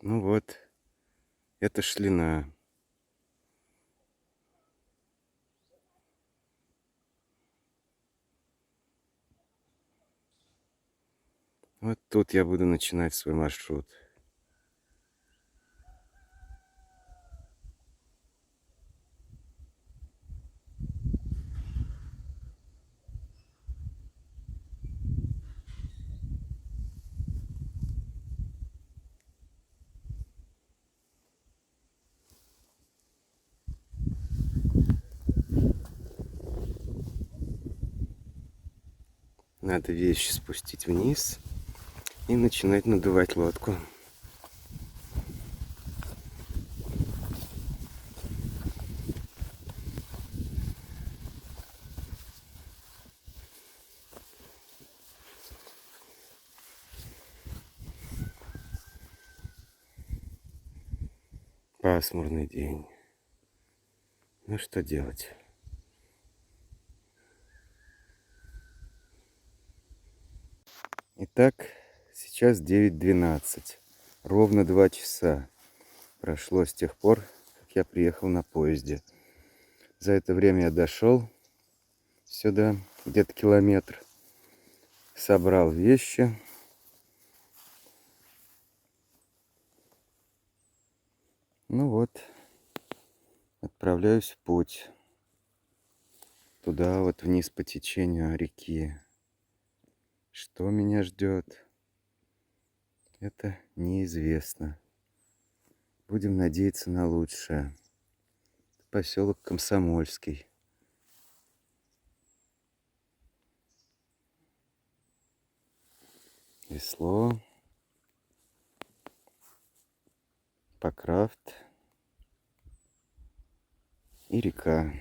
Ну вот, это шлина. Вот тут я буду начинать свой маршрут. Надо вещи спустить вниз и начинать надувать лодку. Пасмурный день. Ну что делать? Итак, сейчас 9:12. Ровно 2 часа прошло с тех пор, как я приехал на поезде. За это время я дошел сюда, где-то километр, собрал вещи. Ну вот, отправляюсь в путь. Туда вот вниз по течению реки. Что меня ждет, это неизвестно. Будем надеяться на лучшее. Поселок Комсомольский. Весло. Покрафт. И река.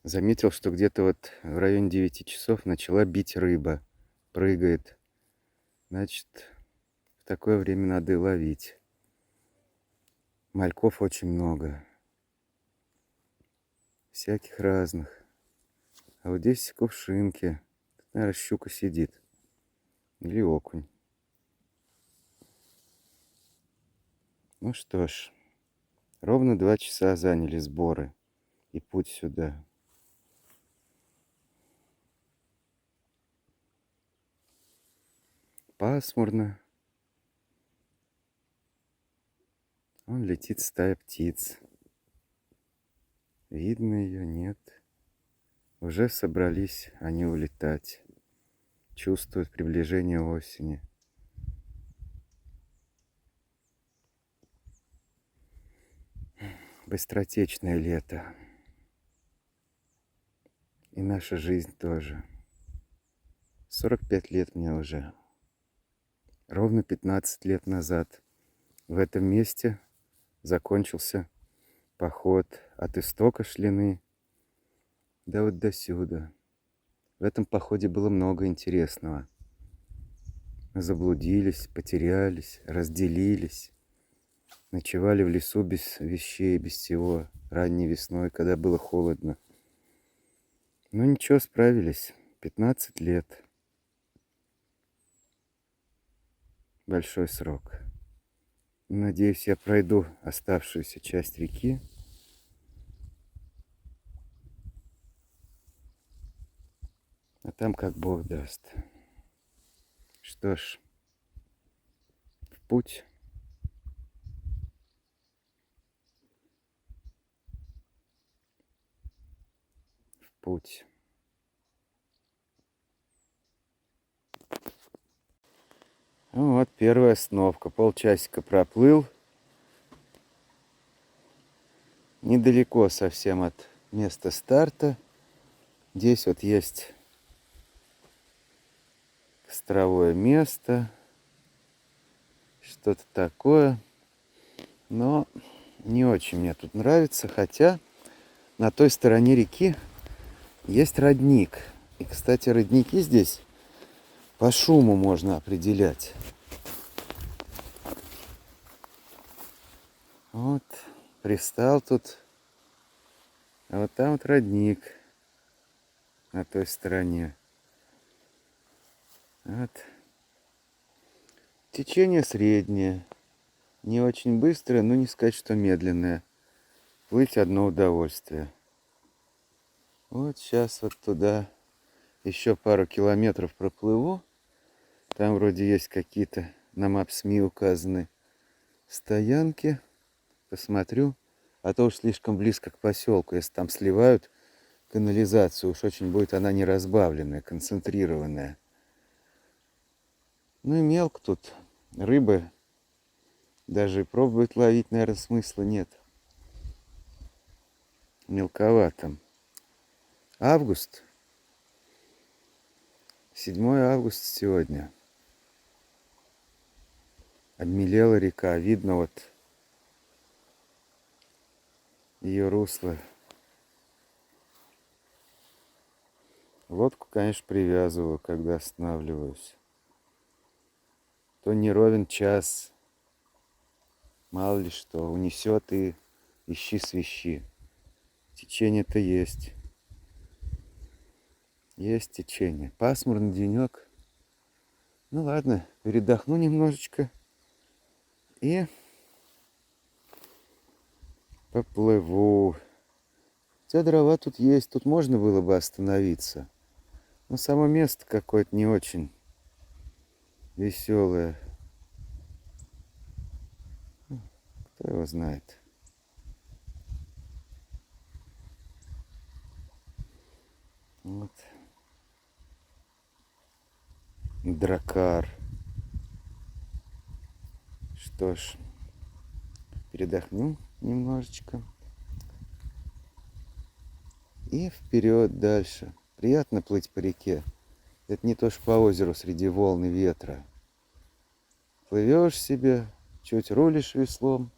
Заметил, что где-то вот в районе 9 часов начала бить рыба. Прыгает. Значит, в такое время надо и ловить. Мальков очень много. Всяких разных. А вот здесь кувшинки. Тут, наверное, щука сидит. Или окунь. Ну что ж. Ровно 2 часа заняли сборы. И путь сюда. Пасмурно. Вон летит стая птиц. Видно ее, нет. Уже собрались они улетать. Чувствуют приближение осени. Быстротечное лето. И наша жизнь тоже. 45 лет мне уже. Ровно 15 лет назад в этом месте закончился поход от истока Шлины до вот до сюда. В этом походе было много интересного. Мы заблудились, потерялись, разделились. Ночевали в лесу без вещей, без всего, ранней весной, когда было холодно. Но ничего, справились. 15 лет. Большой срок. Надеюсь, я пройду оставшуюся часть реки. А там как Бог даст. Что ж, в путь. В путь. Ну вот первая остановка. Полчасика проплыл. Недалеко совсем от места старта. Здесь вот есть костровое место. Что-то такое. Но не очень мне тут нравится. Хотя на той стороне реки есть родник. И, кстати, родники здесь по шуму можно определять. Вот, пристал тут. А вот там вот родник на той стороне. Вот. Течение среднее. Не очень быстрая, но не сказать, что медленная. Плыть одно удовольствие. Вот сейчас вот туда еще пару километров проплыву. Там вроде есть какие-то на Maps.me указаны стоянки. Посмотрю. А то уж слишком близко к поселку. Если там сливают канализацию, уж очень будет она неразбавленная, концентрированная. Ну и мелко тут. Рыбы даже и пробовать ловить, наверное, смысла нет. Мелковато. Август. 7 августа сегодня. Обмелела река. Видно вот ее русло. Лодку, конечно, привязываю, когда останавливаюсь. То не ровен час. Мало ли что, унесет и ищи свищи. Течение-то есть. Есть течение. Пасмурный денек. Ну ладно, передохну немножечко. И поплыву. Хотя дрова тут есть, тут можно было бы остановиться. Но само место какое-то не очень веселое. Кто его знает. Вот. Дракар. Что ж, передохну немножечко. И вперед дальше. Приятно плыть по реке. Это не то, что по озеру среди волн и ветра. Плывешь себе, чуть рулишь веслом,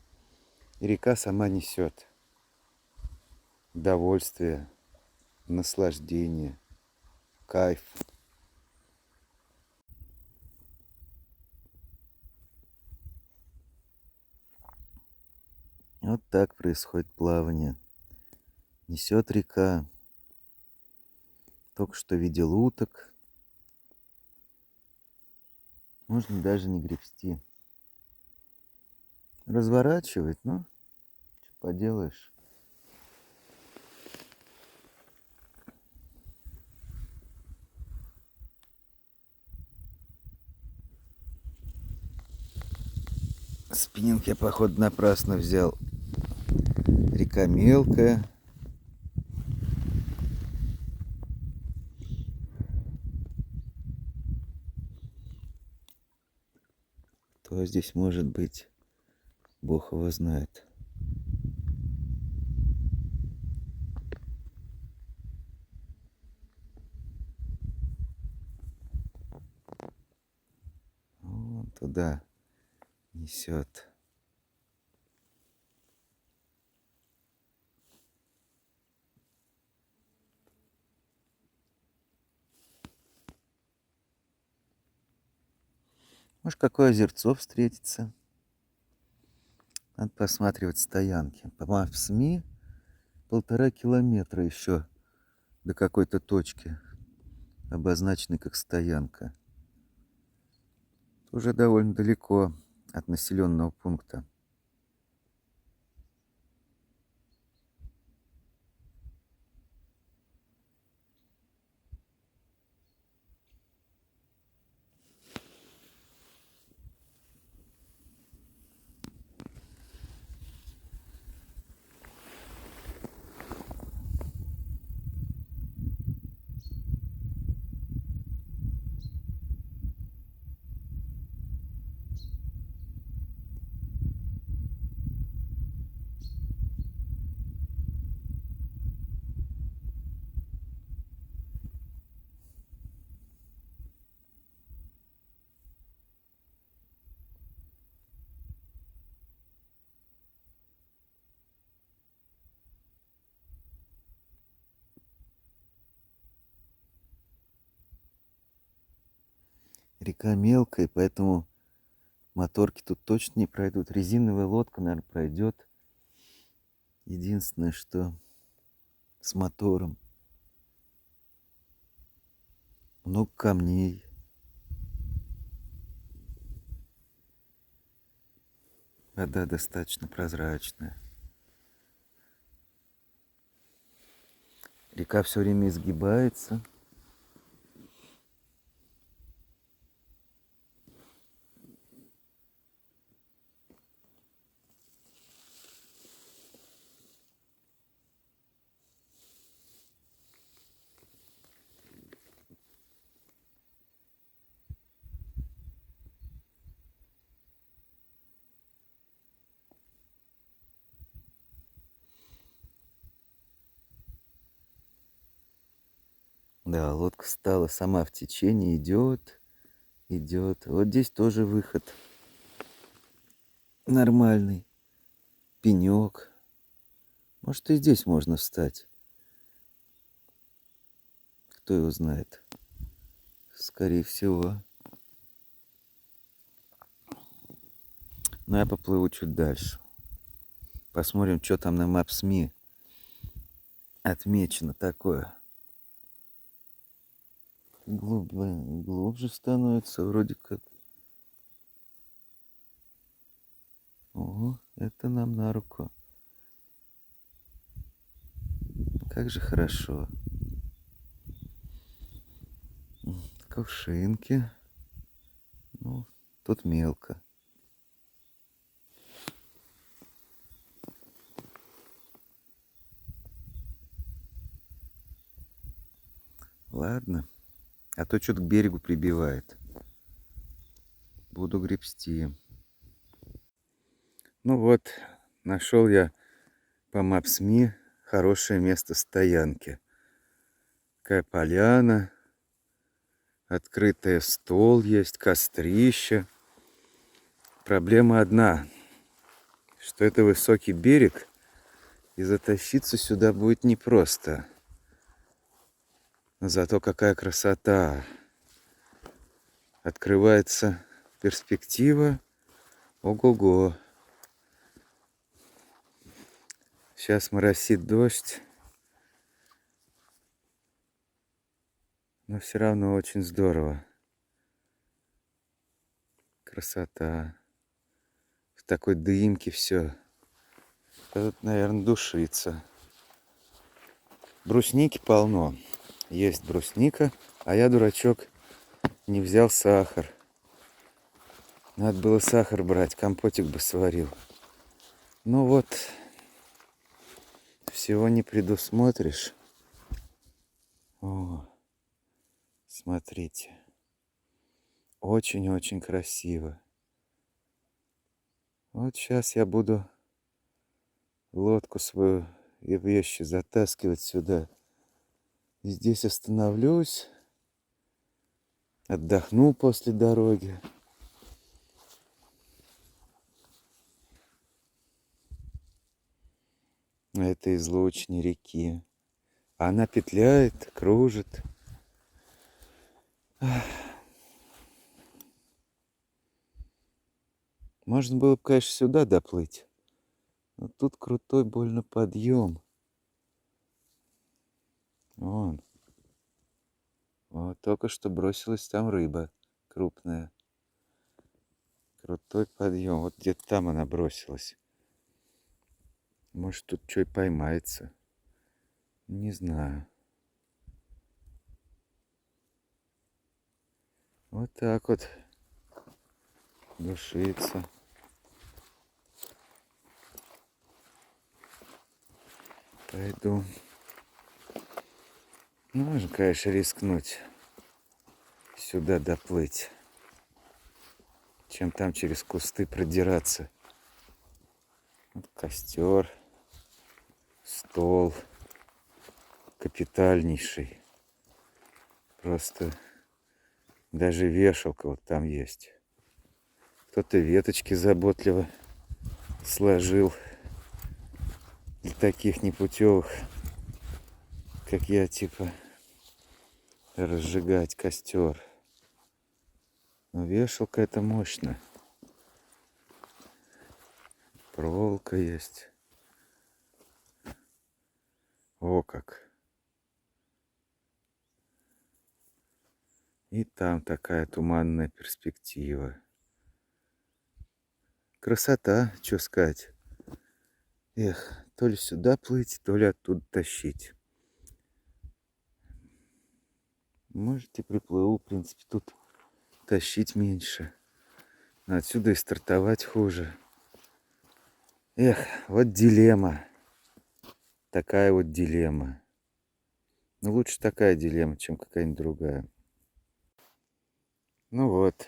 и река сама несет. Удовольствие, наслаждение, кайф. Вот так происходит плавание. Несет река. Только что видел уток. Можно даже не гребсти. Разворачивать, ну, что поделаешь. Спиннинг я, походу, напрасно взял. Река мелкая. Кто здесь может быть? Бог его знает. Вон туда несет. Может, какое озерцо встретится. Надо посматривать стоянки. По Maps.me 1,5 километра еще до какой-то точки, обозначенной как стоянка. Уже довольно далеко от населенного пункта. Река мелкая, поэтому моторки тут точно не пройдут. Резиновая лодка, наверное, пройдет. Единственное, что с мотором. Много камней. Вода достаточно прозрачная. Река все время изгибается. Да, лодка стала сама в течение, идет, идет. Вот здесь тоже выход нормальный, пенек. Может, и здесь можно встать. Кто его знает? Скорее всего. Но я поплыву чуть дальше. Посмотрим, что там на Maps.me отмечено такое. Глубже становится, вроде как. Ого, это нам на руку. Как же хорошо. Кувшинки. Ну, тут мелко. Ладно. А то что-то к берегу прибивает. Буду гребсти. Ну вот, нашел я по Maps.me хорошее место стоянки. Такая поляна. Открытый стол есть, кострище. Проблема одна, что это высокий берег, и затащиться сюда будет непросто. Но зато какая красота! Открывается перспектива. Ого-го! Сейчас моросит дождь. Но все равно очень здорово. Красота. В такой дымке все. Тут, наверное, душится. Брусники полно. Есть брусника, а я, дурачок, не взял сахар. Надо было сахар брать, компотик бы сварил. Ну вот, всего не предусмотришь. О, смотрите. Очень-очень красиво. Вот сейчас я буду лодку свою и вещи затаскивать сюда. И здесь остановлюсь. Отдохну после дороги. Это излучине реки. Она петляет, кружит. Можно было бы, конечно, сюда доплыть. Но тут крутой больно подъем. Вон. Вот только что бросилась там рыба крупная. Крутой подъем. Вот где-то там она бросилась. Может, тут что и поймается. Не знаю. Вот так вот. Душится. Пойду. Ну, можно, конечно, рискнуть сюда доплыть, чем там через кусты продираться. Вот костер, стол капитальнейший. Просто даже вешалка вот там есть. Кто-то веточки заботливо сложил для таких непутевых, как я, типа, разжигать костер. Но вешалка это мощно. Проволока есть. О как. И там такая туманная перспектива. красота, что сказать. Эх, то ли сюда плыть, то ли оттуда тащить. Может, и приплыву, в принципе, тут тащить меньше. Но отсюда и стартовать хуже. Эх, вот дилемма. Такая вот дилемма. Ну, лучше такая дилемма, чем какая-нибудь другая. Ну вот,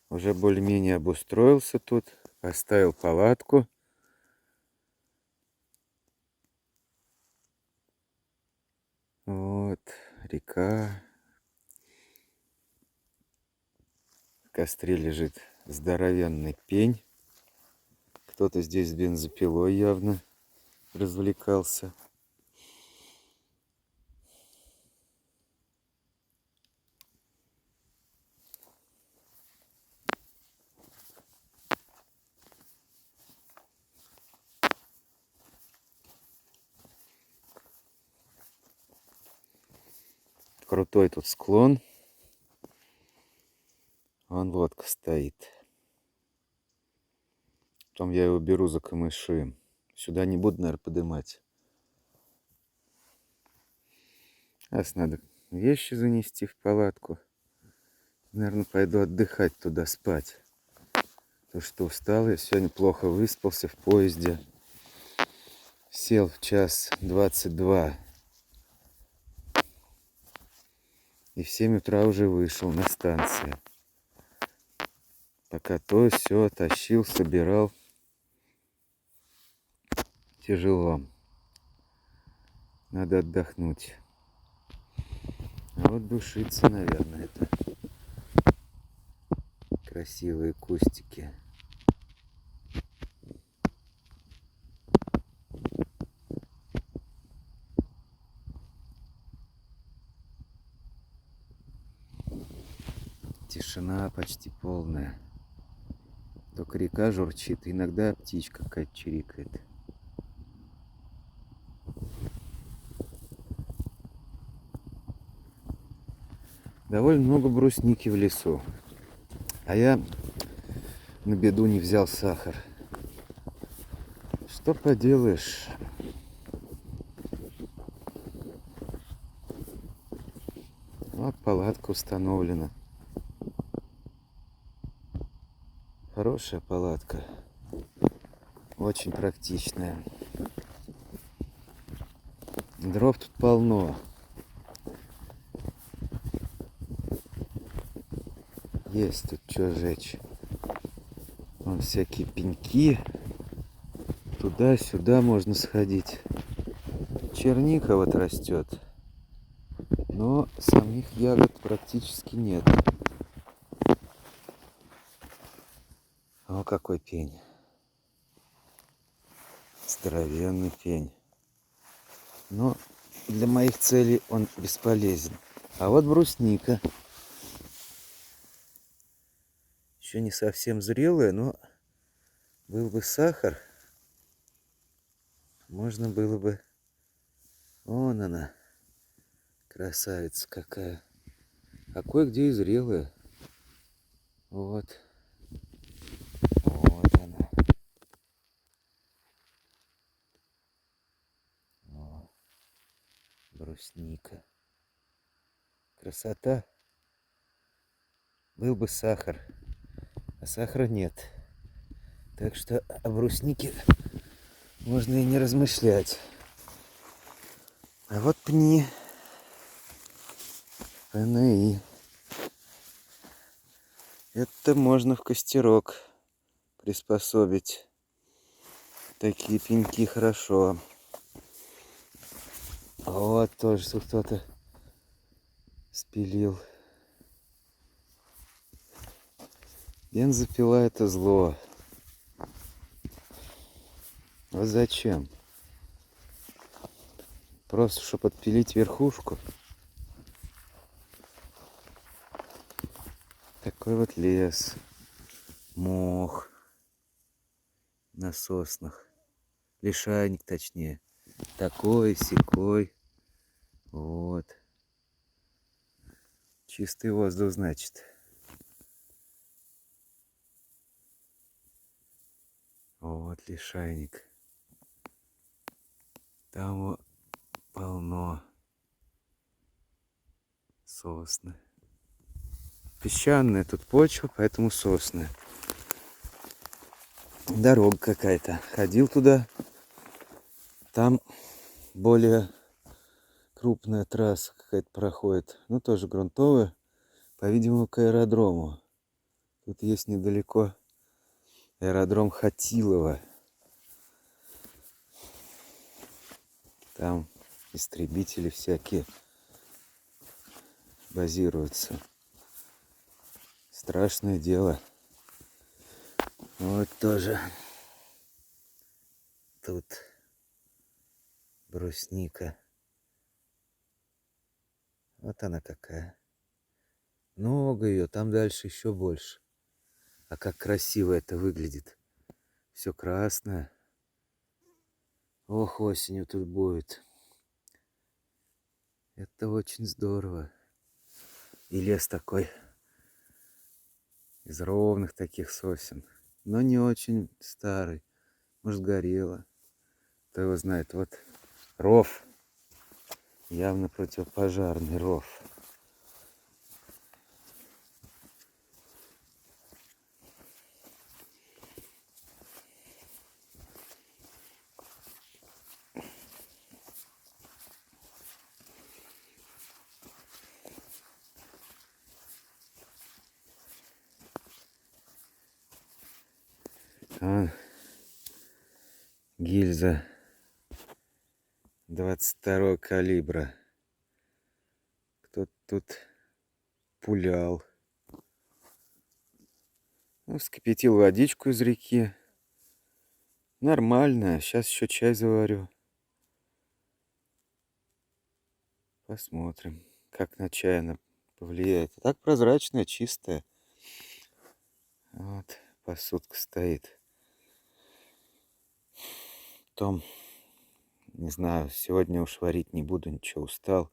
уже более-менее обустроился тут. Поставил палатку. Вот, река. В костре лежит здоровенный пень. Кто-то здесь с бензопилой явно развлекался. Крутой тут склон. Вон лодка стоит. Потом я его беру за камыши. Сюда не буду, наверное, поднимать. Сейчас надо вещи занести в палатку. Наверное, пойду отдыхать туда, спать. Потому что устал. Я сегодня плохо выспался в поезде. Сел в 1:22. И в 7 утра уже вышел на станцию. Пока то все тащил, собирал. Тяжело. Надо отдохнуть. А вот душиться, наверное, это красивые кустики. Тишина почти полная. Только река журчит, иногда птичка какая-то чирикает. Довольно много брусники в лесу. А я на беду не взял сахар. Что поделаешь? Вот палатка установлена. Хорошая палатка. Очень практичная. Дров тут полно. Есть тут что жечь. Вон всякие пеньки. Туда-сюда можно сходить. Черника вот растет. Но самих ягод практически нет. О, какой пень. Здоровенный пень. Но для моих целей он бесполезен. А вот брусника. Еще не совсем зрелая, но был бы сахар, можно было бы... Вон она, красавица какая. А кое-где и зрелая. Вот. Вот она. О, брусника. Красота. Был бы сахар. А сахара нет. Так что о бруснике можно и не размышлять. А вот пни. ПНИ. Это можно в костерок приспособить. Такие пеньки хорошо. Вот тоже кто-то спилил. Бензопила — это зло. Вот зачем? Просто чтобы отпилить верхушку. Такой вот лес. Мох. На соснах. Лишайник, точнее. Такой, сякой. Вот. Чистый воздух, значит. Вот лишайник. Там полно сосны. Песчаная тут почва, поэтому сосны. Дорога какая-то. Ходил туда. Там более крупная трасса какая-то проходит. Ну, тоже грунтовая. По-видимому, к аэродрому. Тут есть недалеко аэродром Хатилова. Там истребители всякие базируются. Страшное дело. Вот тоже тут брусника. Вот она какая. Много ее, там дальше еще больше. А как красиво это выглядит. Все красное. Ох, осенью тут будет. Это очень здорово. И лес такой из ровных таких сосен. Но не очень старый. Может, горело. Кто его знает. Вот ров. Явно противопожарный ров. Вон гильза 22-го калибра. Кто-то тут пулял. Ну, вскипятил водичку из реки. Нормально. Сейчас еще чай заварю. Посмотрим, как на чай она повлияет. А так прозрачная, чистая. Вот, посудка стоит. Потом, не знаю, сегодня уж варить не буду, ничего, устал.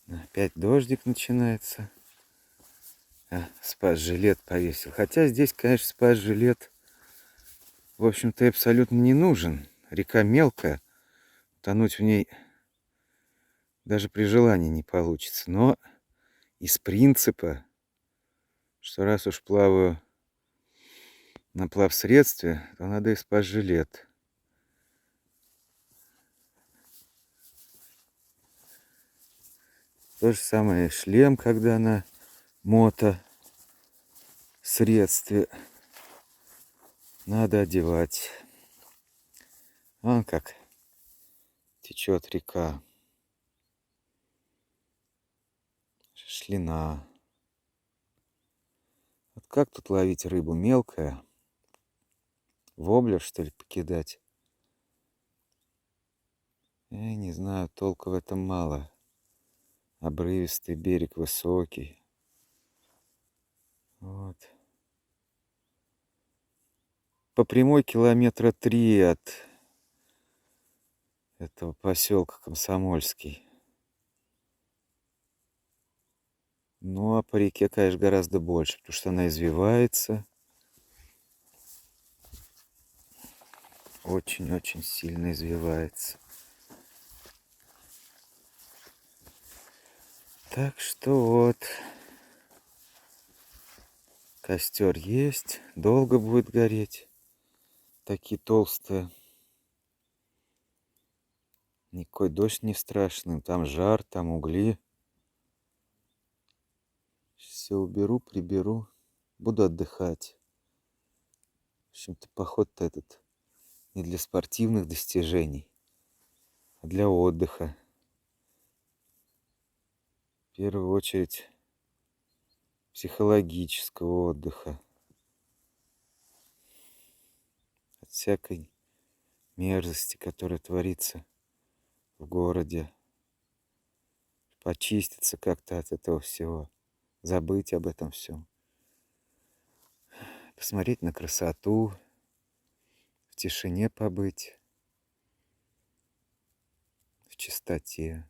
Опять дождик начинается. Спас-жилет повесил. Хотя здесь, конечно, спас-жилет, в общем-то, абсолютно не нужен. Река мелкая. Тонуть в ней даже при желании не получится. Но из принципа, что раз уж плаваю на плавсредстве, то надо и спас-жилет. То же самое шлем, когда на мотосредстве. Надо одевать. Вон как течет река. Шлина. Вот как тут ловить рыбу? Мелкая. Воблер, что ли, покидать? Я не знаю, толка в этом мало. Обрывистый берег, высокий. Вот. По прямой километра 3 от этого поселка Комсомольский. Ну, а по реке, конечно, гораздо больше, потому что она извивается. Очень-очень сильно извивается. Так что вот. Костер есть. Долго будет гореть. Такие толстые. Никакой дождь не страшный. Там жар, там угли. Все уберу, приберу. Буду отдыхать. В общем-то, поход-то этот не для спортивных достижений, а для отдыха. В первую очередь психологического отдыха. От всякой мерзости, которая творится в городе. Почиститься как-то от этого всего. Забыть об этом всем. Посмотреть на красоту. В тишине побыть. В чистоте.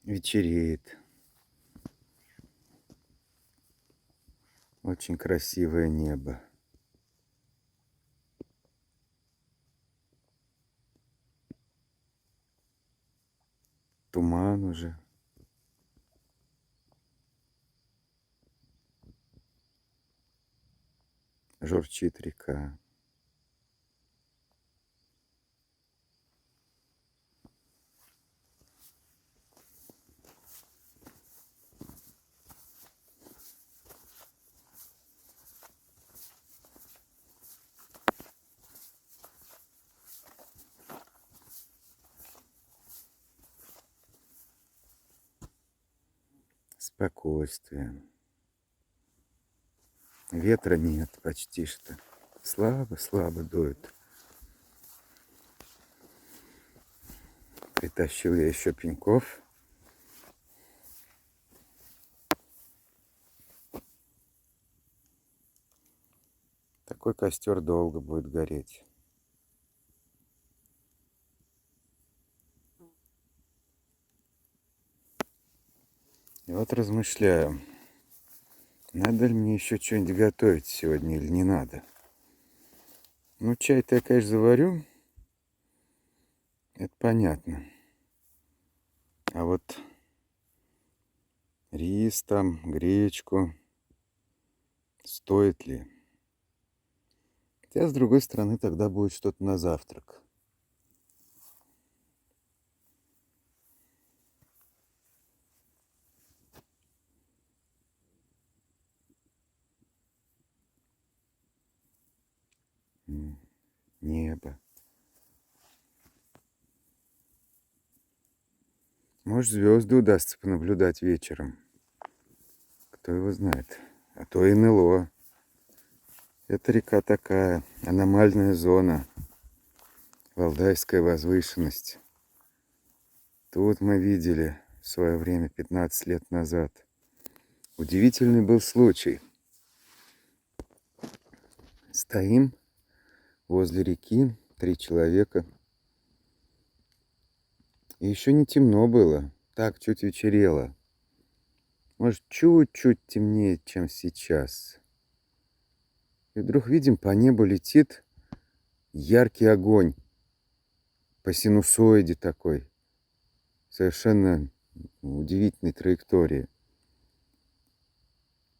Вечереет. Очень красивое небо. Туман уже. Журчит река. Спокойствие. Ветра нет почти что. Слабо дует. Притащил я еще пеньков. Такой костер долго будет гореть. И вот размышляю, надо ли мне еще что-нибудь готовить сегодня или не надо. Ну, чай-то я, конечно, заварю. Это понятно. А вот рис там, гречку, стоит ли? Хотя, с другой стороны, тогда будет что-то на завтрак. Небо. Может, звезды удастся понаблюдать вечером. Кто его знает. А то и НЛО. Эта река такая, аномальная зона. Валдайская возвышенность. Тут мы видели в свое время, 15 лет назад. Удивительный был случай. Стоим возле реки, 3 человека. И еще не темно было. Так, чуть вечерело. Может, чуть-чуть темнее, чем сейчас. И вдруг видим, по небу летит яркий огонь. По синусоиде такой. Совершенно удивительной траектории.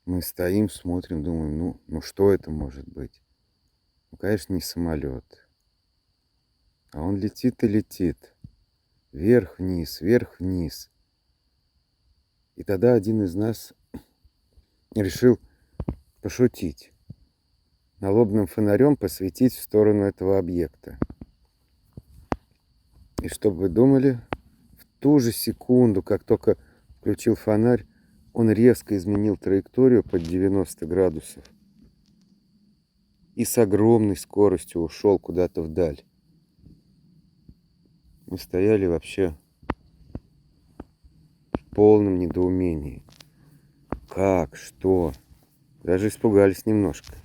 Мы стоим, смотрим, думаем, ну что это может быть? Ну, конечно, не самолет. А он летит и летит. Вверх-вниз, вверх-вниз. И тогда один из нас решил пошутить. Налобным фонарем посветить в сторону этого объекта. И что бы вы думали, в ту же секунду, как только включил фонарь, он резко изменил траекторию под 90 градусов. И с огромной скоростью ушел куда-то вдаль. Мы стояли вообще в полном недоумении. Как? Что? Даже испугались немножко.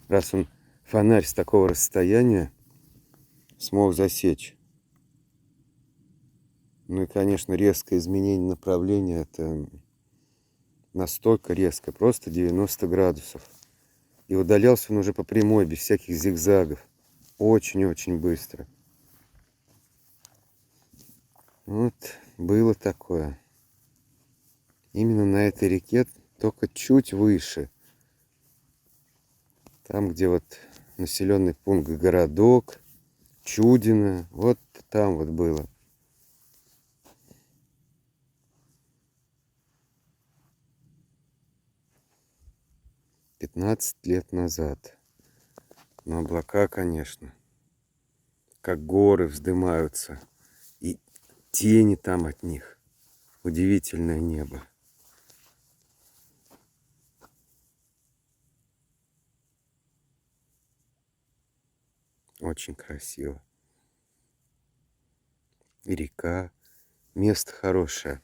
Раз он фонарь с такого расстояния смог засечь. Ну и, конечно, резкое изменение направления. Это настолько резко. Просто 90 градусов. И удалялся он уже по прямой, без всяких зигзагов. Очень-очень быстро. Вот было такое. Именно на этой реке, только чуть выше. Там, где вот населенный пункт городок, Чудино, вот там вот было. «15 лет назад». Но облака, конечно, как горы вздымаются. И тени там от них. Удивительное небо. Очень красиво. И река. Место хорошее.